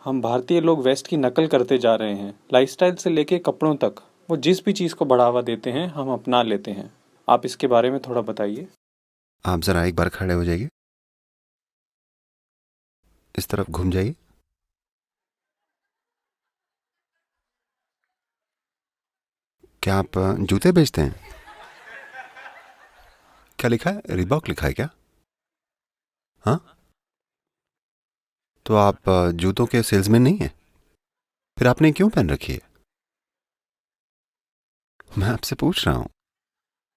हम भारतीय लोग वेस्ट की नकल करते जा रहे हैं। लाइफस्टाइल से लेके कपड़ों तक वो जिस भी चीज़ को बढ़ावा देते हैं हम अपना लेते हैं। आप इसके बारे में थोड़ा बताइए। आप जरा एक बार खड़े हो जाइए, इस तरफ घूम जाइए। क्या आप जूते बेचते हैं? क्या लिखा है? रिबॉक लिखा है क्या? हाँ, तो आप जूतों के सेल्समैन नहीं हैं? फिर आपने क्यों पहन रखी है? मैं आपसे पूछ रहा हूं,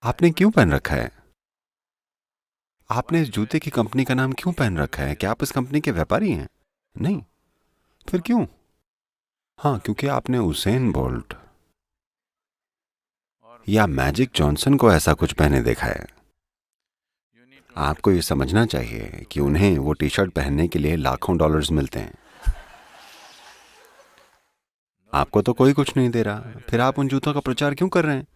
आपने क्यों पहन रखा है? आपने इस जूते की कंपनी का नाम क्यों पहन रखा है? क्या आप इस कंपनी के व्यापारी हैं? नहीं। फिर क्यों? हाँ, क्योंकि आपने उसेन बोल्ट या मैजिक जॉनसन को ऐसा कुछ पहने देखा है। आपको ये समझना चाहिए कि उन्हें वो टी शर्ट पहनने के लिए लाखों डॉलर्स मिलते हैं। आपको तो कोई कुछ नहीं दे रहा, फिर आप उन जूतों का प्रचार क्यों कर रहे हैं?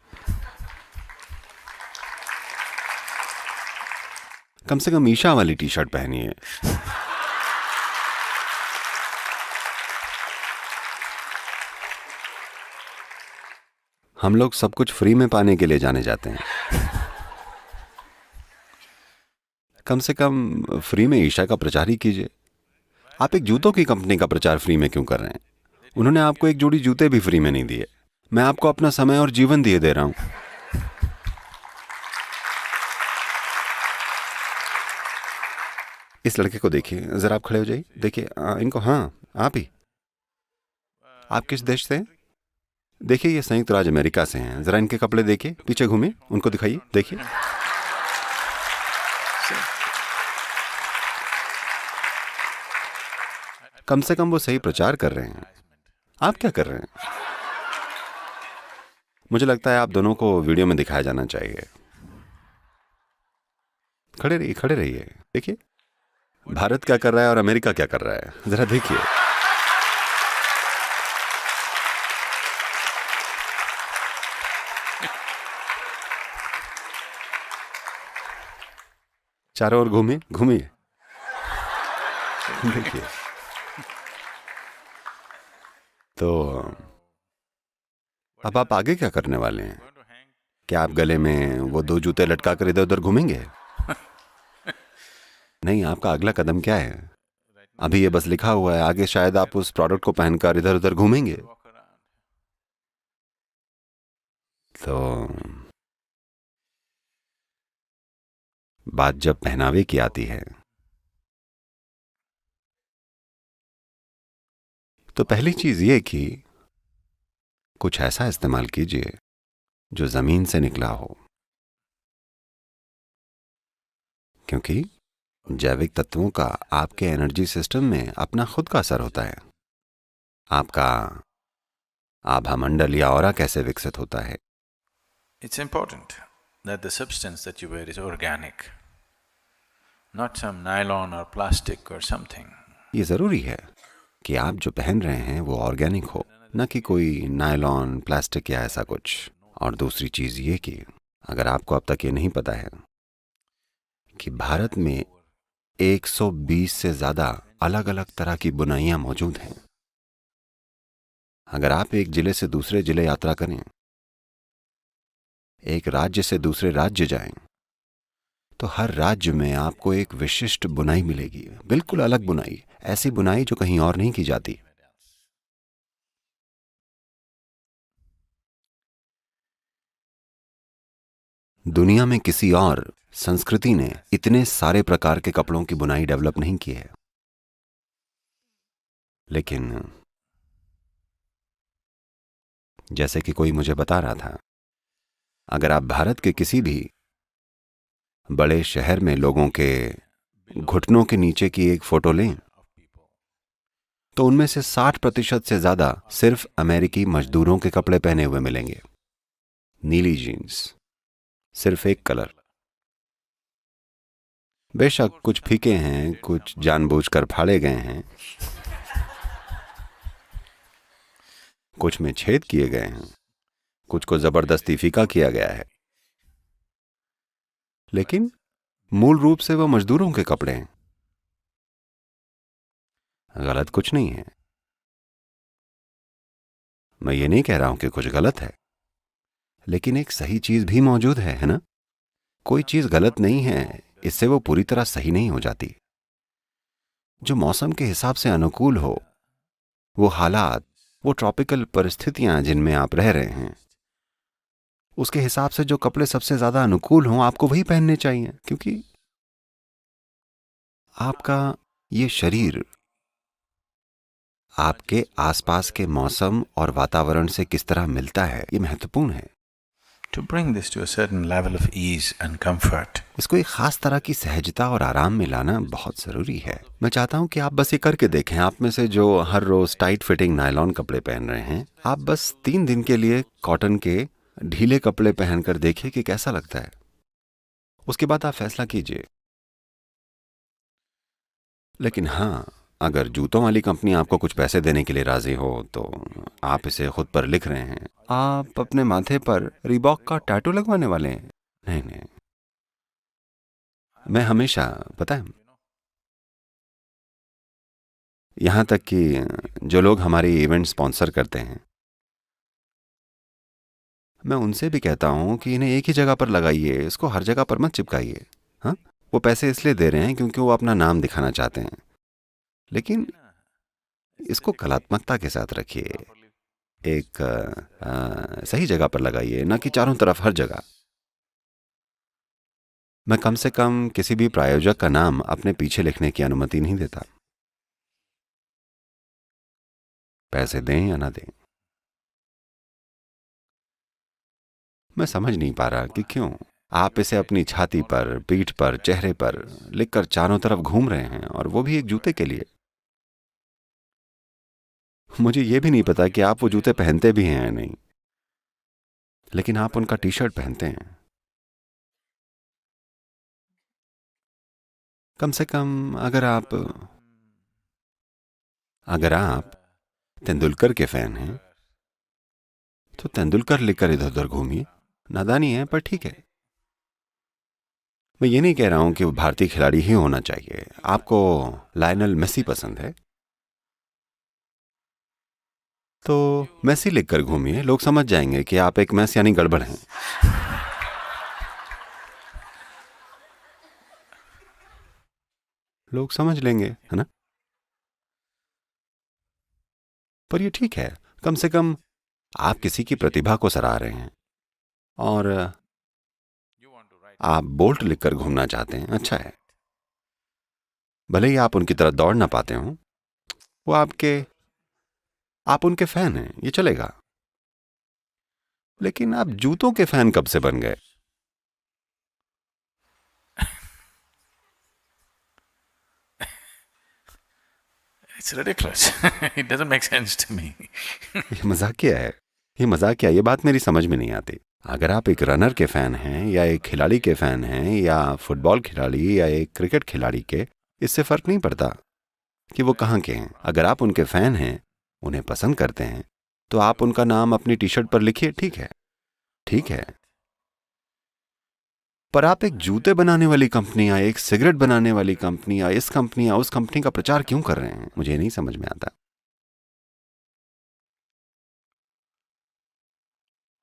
कम से कम ईशा वाली टी शर्ट पहनिए। हम लोग सब कुछ फ्री में पाने के लिए जाने जाते हैं। कम से कम फ्री में ईशा का प्रचार ही कीजिए। आप एक जूतों की कंपनी का प्रचार फ्री में क्यों कर रहे हैं? उन्होंने आपको एक जोड़ी जूते भी फ्री में नहीं दिए। मैं आपको अपना समय और जीवन दिए दे रहा हूं। इस लड़के को देखिए, जरा आप खड़े हो जाइए। देखिए इनको। हाँ, आप ही। आप किस देश से हैं? देखिए, ये संयुक्त राज्य अमेरिका से हैं। जरा इनके कपड़े देखिए, पीछे घूमिए, उनको दिखाइए, देखिए। कम से कम वो सही प्रचार कर रहे हैं। आप क्या कर रहे हैं? मुझे लगता है आप दोनों को वीडियो में दिखाया जाना चाहिए। खड़े रहिए, खड़े रहिए। देखिए, भारत क्या कर रहा है और अमेरिका क्या कर रहा है, जरा देखिए। चारों ओर घूमिए, घूमिए, देखिए। तो अब आप आगे क्या करने वाले हैं? क्या आप गले में वो दो जूते लटका कर इधर उधर घूमेंगे? नहीं, आपका अगला कदम क्या है? अभी ये बस लिखा हुआ है, आगे शायद आप उस प्रोडक्ट को पहनकर इधर उधर घूमेंगे। तो बात जब पहनावे की आती है, तो पहली चीज ये कि कुछ ऐसा इस्तेमाल कीजिए जो जमीन से निकला हो, क्योंकि जैविक तत्वों का आपके एनर्जी सिस्टम में अपना खुद का असर होता है। आपका आभा मंडल या ऑरा कैसे विकसित होता है? It's important that the substance that you wear is organic, not some nylon or plastic or something. ये जरूरी है कि आप जो पहन रहे हैं वो ऑर्गेनिक हो, न कि कोई नायलॉन, प्लास्टिक या ऐसा कुछ। और दूसरी चीज ये कि अगर आपको अब तक ये नहीं पता है कि भारत में 120 से ज्यादा अलग अलग तरह की बुनाइयां मौजूद हैं। अगर आप एक जिले से दूसरे जिले यात्रा करें, एक राज्य से दूसरे राज्य जाएं, तो हर राज्य में आपको एक विशिष्ट बुनाई मिलेगी, बिल्कुल अलग बुनाई, ऐसी बुनाई जो कहीं और नहीं की जाती। दुनिया में किसी और संस्कृति ने इतने सारे प्रकार के कपड़ों की बुनाई डेवलप नहीं की है। लेकिन जैसे कि कोई मुझे बता रहा था, अगर आप भारत के किसी भी बड़े शहर में लोगों के घुटनों के नीचे की एक फोटो लें, तो उनमें से 60% से ज्यादा सिर्फ अमेरिकी मजदूरों के कपड़े पहने हुए मिलेंगे। नीली जीन्स, सिर्फ एक कलर। बेशक कुछ फीके हैं, कुछ जानबूझकर फाड़े गए हैं, कुछ में छेद किए गए हैं, कुछ को जबरदस्ती फीका किया गया है, लेकिन मूल रूप से वो मजदूरों के कपड़े हैं। गलत कुछ नहीं है। मैं ये नहीं कह रहा हूं कि कुछ गलत है, लेकिन एक सही चीज भी मौजूद है ना? कोई चीज गलत नहीं है, इससे वो पूरी तरह सही नहीं हो जाती। जो मौसम के हिसाब से अनुकूल हो, वो हालात, वो ट्रॉपिकल परिस्थितियां जिनमें आप रह रहे हैं, उसके हिसाब से जो कपड़े सबसे ज्यादा अनुकूल हों, आपको वही पहनने चाहिए, क्योंकि आपका ये शरीर आपके आसपास के मौसम और वातावरण से किस तरह मिलता है, ये महत्वपूर्ण है। To bring this to a certain level of ease and comfort, इसको एक खास तरह की सहजता और आराम में लाना बहुत जरूरी है। मैं चाहता हूं कि आप बस ये करके देखें। आप में से जो हर रोज टाइट फिटिंग नायलॉन कपड़े पहन रहे हैं, आप बस 3 दिन के लिए कॉटन के ढीले कपड़े पहनकर देखिए कि कैसा लगता है। उसके बाद आप फैसला कीजिए। लेकिन हाँ, अगर जूतों वाली कंपनी आपको कुछ पैसे देने के लिए राजी हो, तो आप इसे खुद पर लिख रहे हैं। आप अपने माथे पर रीबॉक का टैटू लगवाने वाले हैं? नहीं नहीं, मैं हमेशा, पता है, यहां तक कि जो लोग हमारी इवेंट स्पॉन्सर करते हैं, मैं उनसे भी कहता हूं कि इन्हें एक ही जगह पर लगाइए, इसको हर जगह पर मत चिपकाइए। हाँ, वो पैसे इसलिए दे रहे हैं क्योंकि वो अपना नाम दिखाना चाहते हैं, लेकिन इसको कलात्मकता के साथ रखिए। एक सही जगह पर लगाइए, ना कि चारों तरफ हर जगह। मैं कम से कम किसी भी प्रायोजक का नाम अपने पीछे लिखने की अनुमति नहीं देता, पैसे दें या ना दें। मैं समझ नहीं पा रहा कि क्यों आप इसे अपनी छाती पर, पीठ पर, चेहरे पर लिखकर चारों तरफ घूम रहे हैं, और वो भी एक जूते के लिए। मुझे ये भी नहीं पता कि आप वो जूते पहनते भी हैं या नहीं, लेकिन आप उनका टी शर्ट पहनते हैं। कम से कम अगर आप तेंदुलकर के फैन हैं, तो तेंदुलकर लिखकर इधर उधर घूमिए। नादानी है, पर ठीक है। मैं ये नहीं कह रहा हूं कि वो भारतीय खिलाड़ी ही होना चाहिए। आपको लायनल मेसी पसंद है, तो मेसी लिखकर घूमिए। लोग समझ जाएंगे कि आप एक मैस यानी गड़बड़ हैं। लोग समझ लेंगे, है ना? पर ये ठीक है, कम से कम आप किसी की प्रतिभा को सराह रहे हैं, और आप बोल्ट लिखकर घूमना चाहते हैं। अच्छा है, भले ही आप उनकी तरह दौड़ ना पाते हों, वो आप उनके फैन हैं, ये चलेगा। लेकिन आप जूतों के फैन कब से बन गए? it's ridiculous. It doesn't make sense to me. ये मजाकिया है, ये मजाकिया, ये बात मेरी समझ में नहीं आती। अगर आप एक रनर के फैन हैं, या एक खिलाड़ी के फैन हैं, या फुटबॉल खिलाड़ी, या एक क्रिकेट खिलाड़ी के, इससे फर्क नहीं पड़ता कि वो कहाँ के हैं। अगर आप उनके फैन हैं, उन्हें पसंद करते हैं, तो आप उनका नाम अपनी टी शर्ट पर लिखिए। ठीक है, ठीक है। पर आप एक जूते बनाने वाली कंपनी, या एक सिगरेट बनाने वाली कंपनी, या इस कंपनी या उस कंपनी का प्रचार क्यों कर रहे हैं? मुझे नहीं समझ में आता।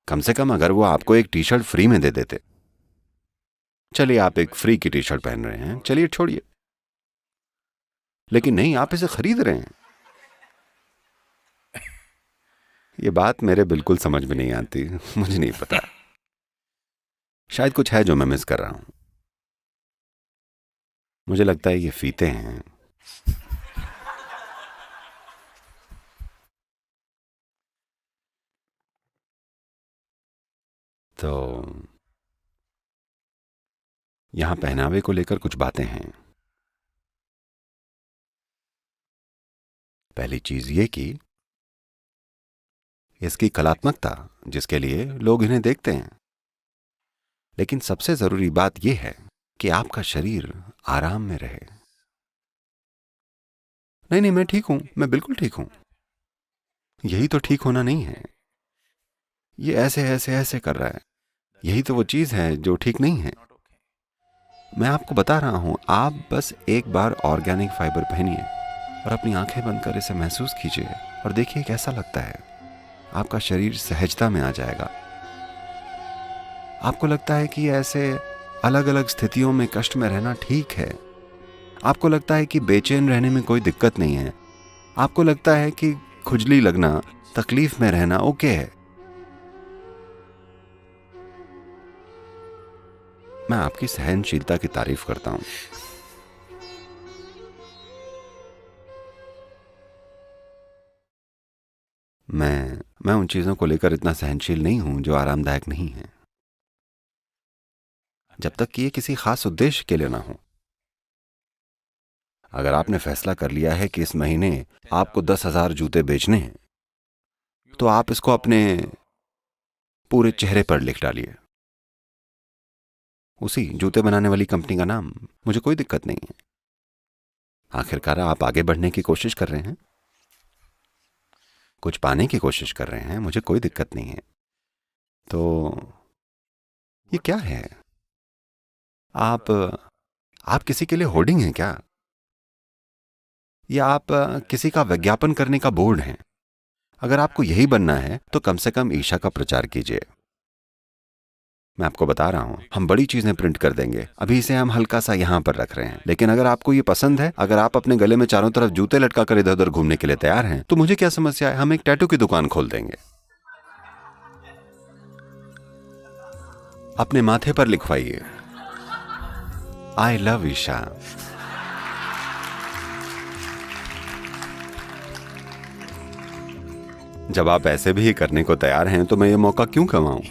कम से कम अगर वो आपको एक टी शर्ट फ्री में दे देते। चलिए, आप एक फ्री की टी शर्ट पहन रहे हैं, चलिए छोड़िए, लेकिन नहीं, आप इसे खरीद रहे हैं। ये बात मेरे बिल्कुल समझ में नहीं आती। मुझे नहीं पता, शायद कुछ है जो मैं मिस कर रहा हूं। मुझे लगता है ये फीते हैं। तो यहां पहनावे को लेकर कुछ बातें हैं। पहली चीज ये कि इसकी कलात्मकता, जिसके लिए लोग इन्हें देखते हैं। लेकिन सबसे जरूरी बात यह है कि आपका शरीर आराम में रहे। नहीं नहीं, मैं ठीक हूं, मैं बिल्कुल ठीक हूं। यही तो ठीक होना नहीं है। ये ऐसे ऐसे ऐसे कर रहा है, यही तो वो चीज है जो ठीक नहीं है। मैं आपको बता रहा हूं, आप बस एक बार ऑर्गेनिक फाइबर पहनिए और अपनी आंखें बंद कर इसे महसूस कीजिए और देखिए कैसा लगता है। आपका शरीर सहजता में आ जाएगा। आपको लगता है कि ऐसे अलग अलग स्थितियों में कष्ट में रहना ठीक है। आपको लगता है कि बेचैन रहने में कोई दिक्कत नहीं है। आपको लगता है कि खुजली लगना, तकलीफ में रहना ओके है। मैं आपकी सहनशीलता की तारीफ करता हूं। मैं उन चीजों को लेकर इतना सहनशील नहीं हूं जो आरामदायक नहीं है, जब तक कि ये किसी खास उद्देश्य के लिए ना हो। अगर आपने फैसला कर लिया है कि इस महीने आपको 10,000 जूते बेचने हैं, तो आप इसको अपने पूरे चेहरे पर लिख डालिए। उसी जूते बनाने वाली कंपनी का नाम, मुझे कोई दिक्कत नहीं है। आखिरकार आप आगे बढ़ने की कोशिश कर रहे हैं, कुछ पाने की कोशिश कर रहे हैं, मुझे कोई दिक्कत नहीं है। तो ये क्या है? आप किसी के लिए होर्डिंग हैं क्या? या आप किसी का विज्ञापन करने का बोर्ड हैं? अगर आपको यही बनना है तो कम से कम ईशा का प्रचार कीजिए। मैं आपको बता रहा हूं, हम बड़ी चीजें प्रिंट कर देंगे। अभी इसे हम हल्का सा यहां पर रख रहे हैं, लेकिन अगर आपको ये पसंद है, अगर आप अपने गले में चारों तरफ जूते लटका कर इधर उधर घूमने के लिए तैयार हैं, तो मुझे क्या समस्या है? हम एक टैटू की दुकान खोल देंगे। अपने माथे पर लिखवाइए, आई लव ईशा। जब आप ऐसे भी करने को तैयार हैं, तो मैं ये मौका क्यों गंवाऊं?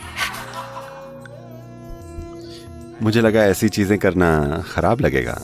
मुझे लगा ऐसी चीजें करना खराब लगेगा।